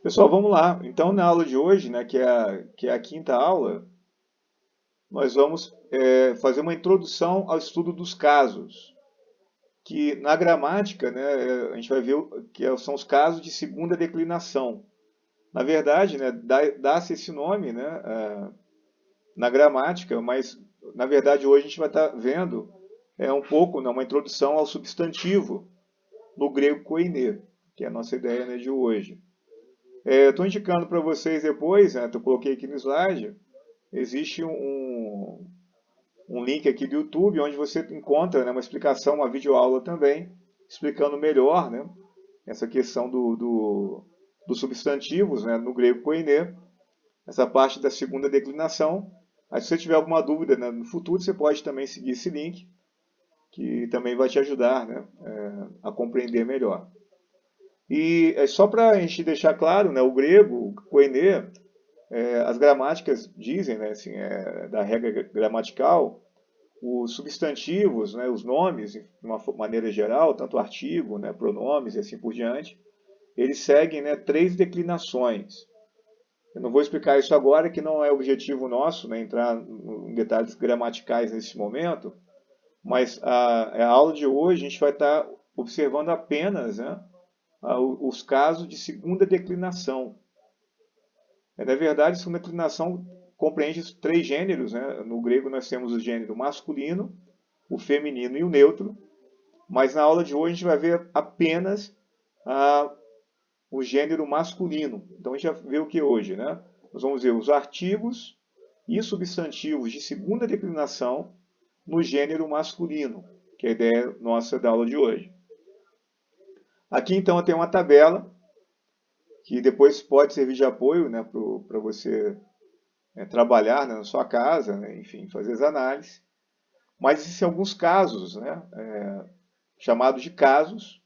Pessoal, vamos lá. Então, na aula de hoje, né, que é a quinta aula, nós vamos fazer uma introdução ao estudo dos casos, que na gramática, né, a gente vai ver são os casos de segunda declinação. Na verdade, né, dá-se esse nome, né, na gramática, mas na verdade hoje a gente vai estar vendo um pouco, né, uma introdução ao substantivo no grego koiné, que é a nossa ideia, né, de hoje. Estou indicando para vocês depois, né, eu coloquei aqui no slide, existe um link aqui do YouTube onde você encontra, né, uma explicação, uma videoaula também, explicando melhor, né, essa questão dos substantivos, né, no grego koiné, essa parte da segunda declinação. Aí, se você tiver alguma dúvida, né, no futuro, você pode também seguir esse link, que também vai te ajudar, né, a compreender melhor. E só para a gente deixar claro, né, o grego, o koiné, as gramáticas dizem, né, assim, da regra gramatical, os substantivos, né, os nomes, de uma maneira geral, tanto artigo, né, pronomes e assim por diante, eles seguem, né, três declinações. Eu não vou explicar isso agora, que não é objetivo nosso, né, entrar em detalhes gramaticais nesse momento, mas a aula de hoje a gente vai estar observando apenas, né, os casos de segunda declinação. Na verdade, segunda declinação compreende os três gêneros, né? No grego nós temos o gênero masculino, o feminino e o neutro, mas na aula de hoje a gente vai ver apenas o gênero masculino. Então a gente vai ver o que hoje, né? Nós vamos ver os artigos e substantivos de segunda declinação no gênero masculino, que é a ideia nossa da aula de hoje. Aqui então eu tenho uma tabela que depois pode servir de apoio, né, para você trabalhar, né, na sua casa, né, enfim, fazer as análises. Mas existem alguns casos, né, chamados de casos,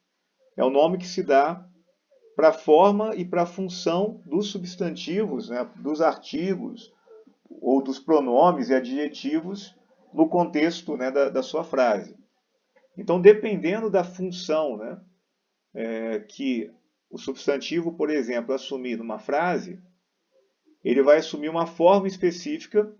é o nome que se dá para a forma e para a função dos substantivos, né, dos artigos ou dos pronomes e adjetivos no contexto, né, da sua frase. Então, dependendo da função, né, que o substantivo, por exemplo, assumir numa frase, ele vai assumir uma forma específica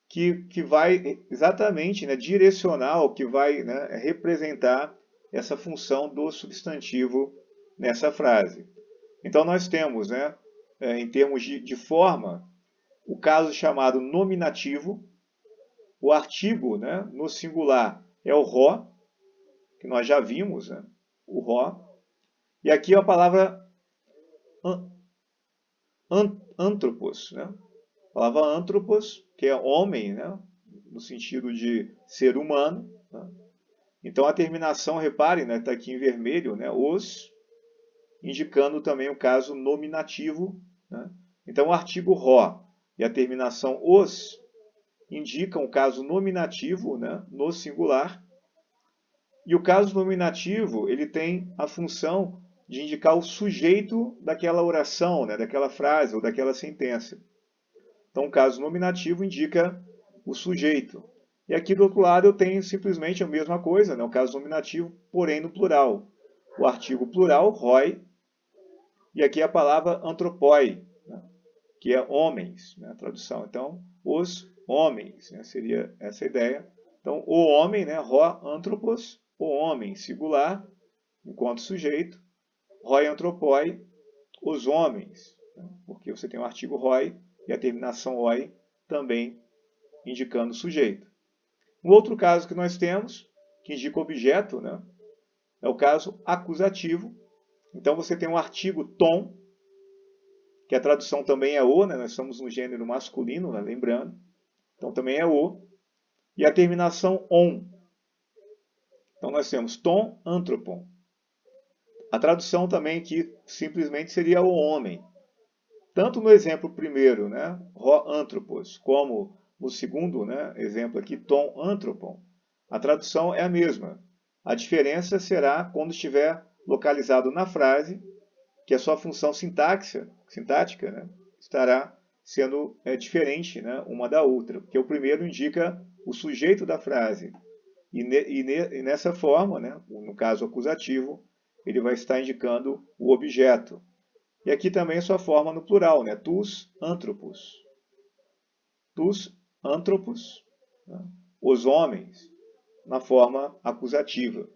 que vai exatamente, né, direcionar, ou que vai, né, representar essa função do substantivo nessa frase. Então nós temos, né, em termos de forma, o caso chamado nominativo, o artigo, né, no singular é o ró, que nós já vimos, né, o ró, e aqui a palavra antropos, né, a palavra antropos, que é homem, né, no sentido de ser humano, né? Então a terminação, repare, né, está aqui em vermelho, né, os, indicando também o caso nominativo, né? Então o artigo ró e a terminação os indicam o caso nominativo, né, no singular. E o caso nominativo, ele tem a função de indicar o sujeito daquela oração, né, daquela frase ou daquela sentença. Então, o caso nominativo indica o sujeito. E aqui do outro lado eu tenho simplesmente a mesma coisa, né? O caso nominativo, porém no plural. O artigo plural, roi, e aqui a palavra antropoi, né? Que é homens, né? A tradução. Então, os homens, né? Seria essa a ideia. Então, o homem, né? Rho anthropos, o homem, singular, enquanto sujeito. Roi antropoi, os homens, né? Porque você tem o artigo roi e a terminação oi também indicando o sujeito. Um outro caso que nós temos, que indica objeto, né, é o caso acusativo. Então você tem um artigo tom, que a tradução também é o, né, nós estamos no gênero masculino, né, lembrando. Então também é o. E a terminação on. Então nós temos tom, antropon. A tradução também que simplesmente seria o homem. Tanto no exemplo primeiro, né, rho anthropos, como no segundo, né, exemplo aqui, tom anthropon, a tradução é a mesma. A diferença será quando estiver localizado na frase, que a sua função sintática, né, estará sendo diferente, né, uma da outra, porque o primeiro indica o sujeito da frase, e nessa forma, né, no caso acusativo, ele vai estar indicando o objeto. E aqui também a sua forma no plural, né? Tus anthropos. Tus anthropos, né? Os homens, na forma acusativa.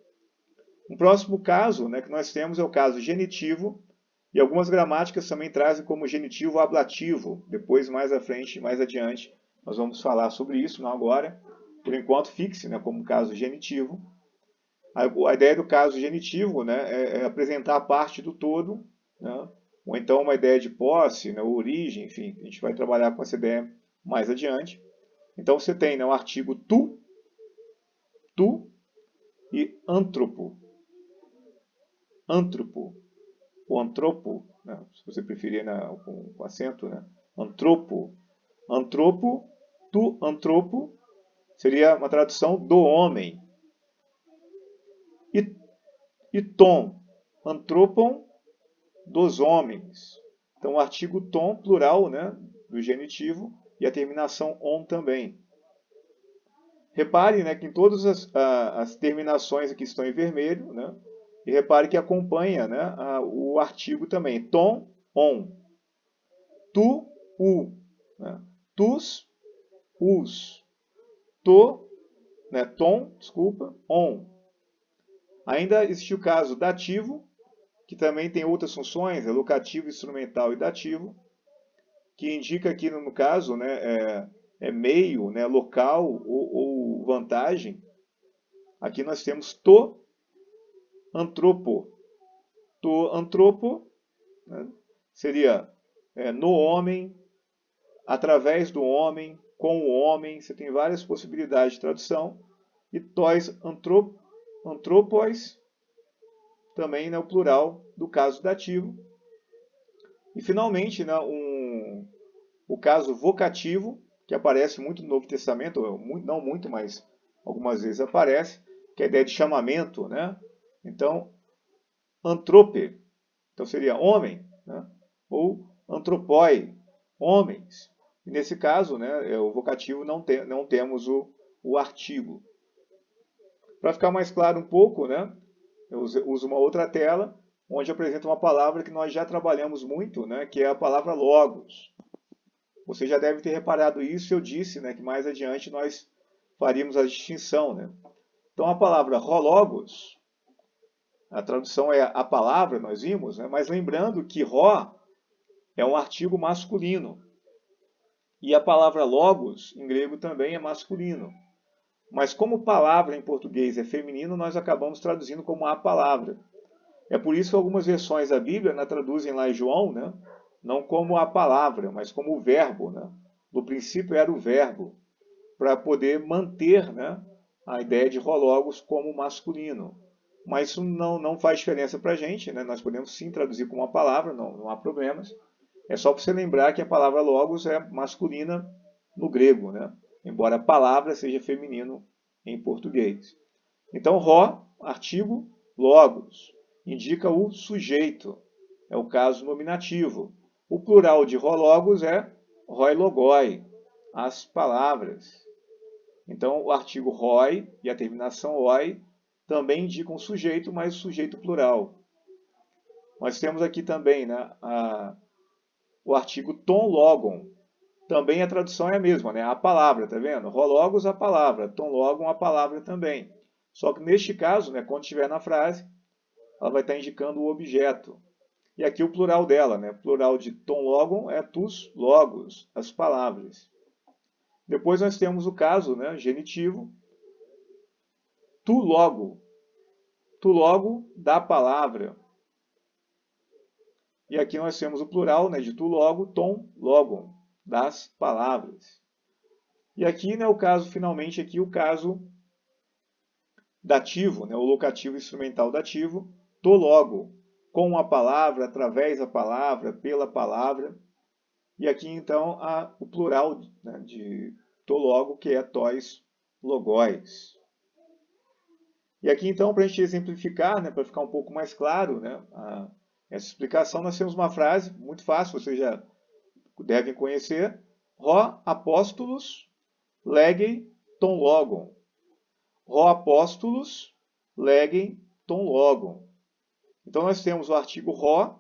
Um próximo caso, né, que nós temos é o caso genitivo, e algumas gramáticas também trazem como genitivo ablativo. Depois, mais à frente, mais adiante, nós vamos falar sobre isso, não agora. Por enquanto, fixe, né, como caso genitivo. A ideia do caso genitivo, né, é apresentar a parte do todo, né, ou então uma ideia de posse, né, origem, enfim, a gente vai trabalhar com essa ideia mais adiante. Então você tem, né, o artigo tu e antropo. Antropo, ou antropo, né, se você preferir com acento, né, antropo. Antropo, tu antropo, seria uma tradução do homem. E tom, antropon, dos homens. Então, o artigo tom, plural, né, do genitivo, e a terminação on também. Repare, né, que em todas as terminações aqui estão em vermelho, né, e repare que acompanha, né, o artigo também. Tom, on. Tu, u. Né, tus, us. To, né, tom, desculpa, on. Ainda existe o caso dativo, que também tem outras funções, é locativo, instrumental e dativo, que indica aqui no caso, né, meio, né, local ou vantagem. Aqui nós temos to antropo. To antropo, né, seria no homem, através do homem, com o homem. Você tem várias possibilidades de tradução. E tois antropos, também, né, o plural do caso dativo. E finalmente, né, o caso vocativo, que aparece muito no Novo Testamento, não muito, mas algumas vezes aparece, que é a ideia de chamamento, né? Então, antrope, então seria homem, né? Ou antropoi, homens. E nesse caso, né, o vocativo não temos o artigo. Para ficar mais claro um pouco, né, eu uso uma outra tela, onde apresenta uma palavra que nós já trabalhamos muito, né, que é a palavra logos. Você já deve ter reparado isso, eu disse, né, que mais adiante nós faríamos a distinção, né? Então a palavra hologos, a tradução é a palavra, nós vimos, né? Mas lembrando que ro é um artigo masculino. E a palavra logos, em grego, também é masculino. Mas como palavra em português é feminino, nós acabamos traduzindo como a palavra. É por isso que algumas versões da Bíblia traduzem lá em João, né? Não como a palavra, mas como o verbo. Né? No princípio era o verbo, para poder manter, né, a ideia de hologos como masculino. Mas isso não faz diferença para a gente, né? Nós podemos sim traduzir como uma palavra, não há problemas. É só para você lembrar que a palavra logos é masculina no grego, né? Embora a palavra seja feminino em português. Então, artigo, logos, indica o sujeito, é o caso nominativo. O plural de logos é roi logoi, as palavras. Então, o artigo roi e a terminação oi também indicam o sujeito, mas o sujeito plural. Nós temos aqui também, né, o artigo ton logon. Também a tradução é a mesma, né? A palavra, tá vendo? Rologos, a palavra. Ton logon, a palavra também. Só que neste caso, né, quando estiver na frase, ela vai estar indicando o objeto. E aqui o plural dela, né? O plural de ton logon é tus logos, as palavras. Depois nós temos o caso, né, genitivo, tu logo da palavra. E aqui nós temos o plural, né, de tu logo, ton logon, das palavras. E aqui, né, o caso, finalmente, aqui o caso dativo, né, o locativo instrumental dativo, to logo, com a palavra, através da palavra, pela palavra. E aqui, então, o plural, né, de to logo, que é tois logóis. E aqui, então, para a gente exemplificar, né, para ficar um pouco mais claro, né, essa explicação, nós temos uma frase muito fácil, vocês já devem conhecer. Rho apóstolos legem ton logon. Rho apóstolos legem ton logon. Então, nós temos o artigo rho,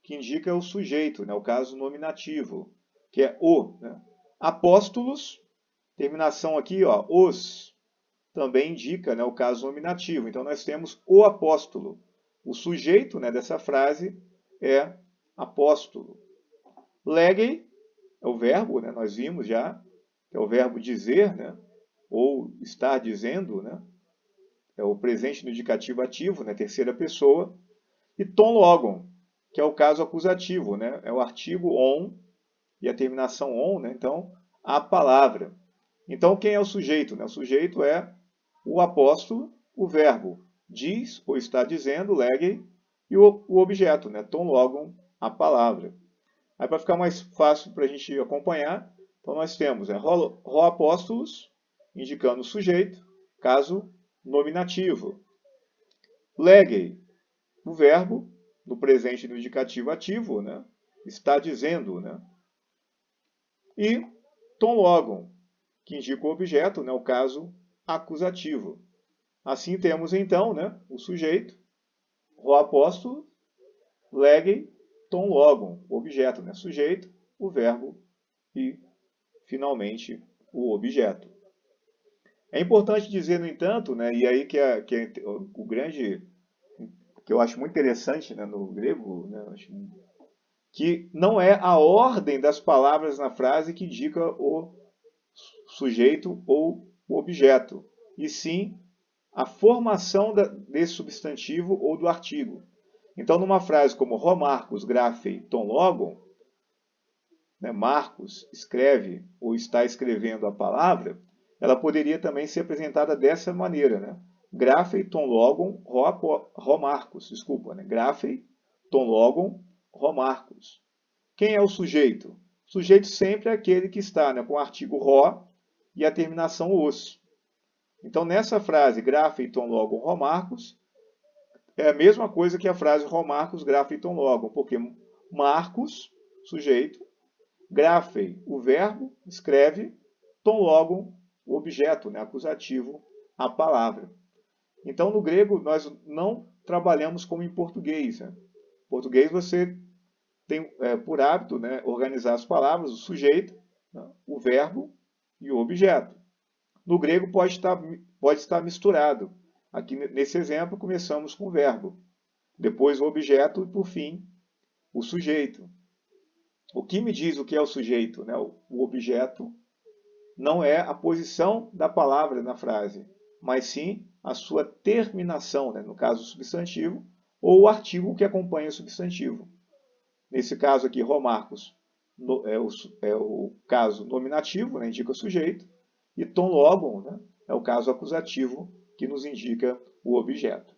que indica o sujeito, né, o caso nominativo, que é o. Né? Apóstolos, terminação aqui, ó, os, também indica, né, o caso nominativo. Então, nós temos o apóstolo. O sujeito, né, dessa frase é apóstolo. Legem é o verbo, né, nós vimos já, que é o verbo dizer, né, ou estar dizendo, né, é o presente no indicativo ativo, né, terceira pessoa. E ton logon, que é o caso acusativo, né, é o artigo on e a terminação on, né, então a palavra. Então, quem é o sujeito? Né? O sujeito é o apóstolo, o verbo diz ou está dizendo, legem, e o objeto, né? Ton logon, a palavra. Aí, para ficar mais fácil para a gente acompanhar, então nós temos ro apóstolos, indicando o sujeito, caso nominativo. Legem, o verbo, no presente do indicativo ativo, né? Está dizendo, né? E ton logon, que indica o objeto, né? O caso acusativo. Assim temos então, né, o sujeito, o apóstolo, legem, ton logon, o objeto, né, sujeito, o verbo e, finalmente, o objeto. É importante dizer, no entanto, né, e aí que é o grande, que eu acho muito interessante, né, no grego, né, que não é a ordem das palavras na frase que indica o sujeito ou o objeto, e sim a formação desse substantivo ou do artigo. Então, numa frase como Marcos grafei ton logon, né, Marcos escreve ou está escrevendo a palavra, ela poderia também ser apresentada dessa maneira, né? Grafei ton logon Marcos, desculpa, né? Grafei ton logon Marcos. Quem é o sujeito? O sujeito sempre é aquele que está, né, com o artigo ro e a terminação os. Então, nessa frase, grafei ton logon Marcos, é a mesma coisa que a frase Marcos grafei ton logon, porque Marcos, sujeito, grafei, o verbo, escreve, ton logon, o objeto, né, acusativo, a palavra. Então, no grego, nós não trabalhamos como em português. Né? Em português, você tem por hábito, né, organizar as palavras, o sujeito, né, o verbo e o objeto. No grego pode estar misturado. Aqui nesse exemplo começamos com o verbo, depois o objeto e por fim o sujeito. O que me diz o que é o sujeito? Né? O objeto não é a posição da palavra na frase, mas sim a sua terminação, né? No caso o substantivo, ou o artigo que acompanha o substantivo. Nesse caso aqui, Marcos é o caso nominativo, né? Indica o sujeito, e ton logon, né, é o caso acusativo que nos indica o objeto.